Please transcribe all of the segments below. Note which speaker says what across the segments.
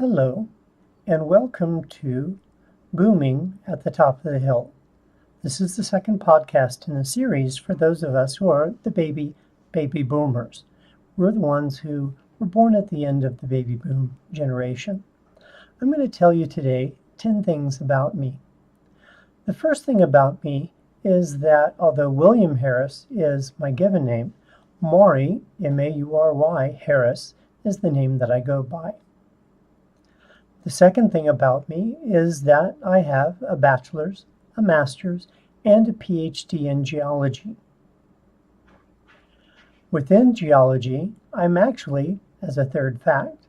Speaker 1: Hello, and welcome to Booming at the Top of the Hill. This is the second podcast in a series for those of us who are the baby boomers. We're the ones who were born at the end of the baby boom generation. I'm going to tell you today 10 things about me. The first thing about me is that although William Harris is my given name, Maury, M-A-U-R-Y, Harris, is the name that I go by. The second thing about me is that I have a bachelor's, a master's, and a PhD in geology. Within geology, I'm actually, as a third fact,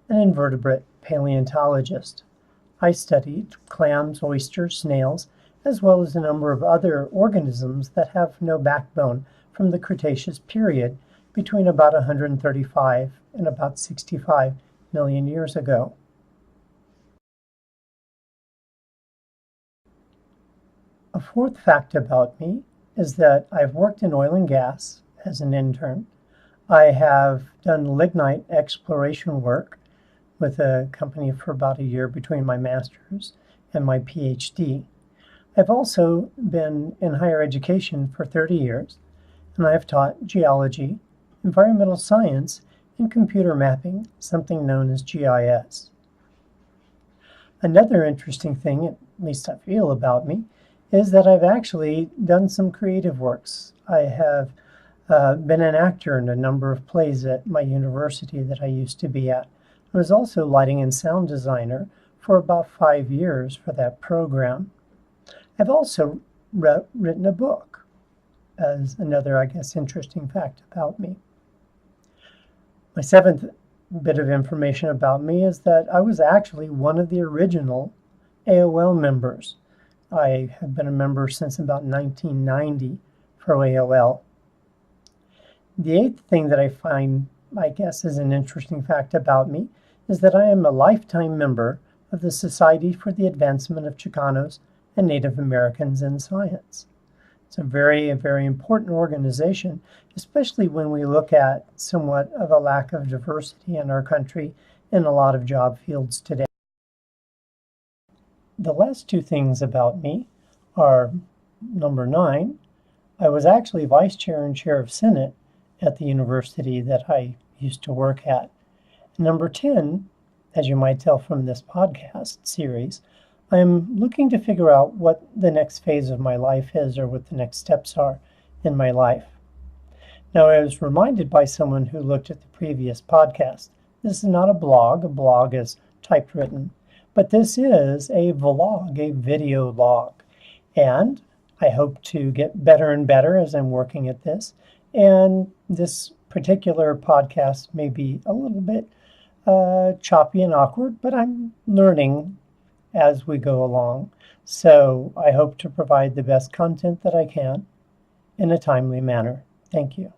Speaker 1: an invertebrate paleontologist. I studied clams, oysters, snails, as well as a number of other organisms that have no backbone from the Cretaceous period between about 135 and about 65 million years ago. A fourth fact about me is that I've worked in oil and gas as an intern. I have done lignite exploration work with a company for about a year between my master's and my PhD. I've also been in higher education for 30 years, and I have taught geology, environmental science, and computer mapping, something known as GIS. Another interesting thing, at least I feel about me, is that I've actually done some creative works. I have been an actor in a number of plays at my university that I used to be at. I was also lighting and sound designer for about 5 years for that program. I've also written a book as another, interesting fact about me. My seventh bit of information about me is that I was actually one of the original AOL members. I have been a member since about 1990 for AOL. The eighth thing that I find, is an interesting fact about me is that I am a lifetime member of the Society for the Advancement of Chicanos and Native Americans in Science. It's a very, very important organization, especially when we look at somewhat of a lack of diversity in our country in a lot of job fields today. The last two things about me are, number 9, I was actually vice chair and chair of Senate at the university that I used to work at. Number 10, as you might tell from this podcast series, I'm looking to figure out what the next phase of my life is or what the next steps are in my life. Now, I was reminded by someone who looked at the previous podcast. This is not a blog. A blog is typewritten. But this is a vlog, a video log. And I hope to get better and better as I'm working at this. And this particular podcast may be a little bit choppy and awkward, but I'm learning as we go along. So I hope to provide the best content that I can in a timely manner. Thank you.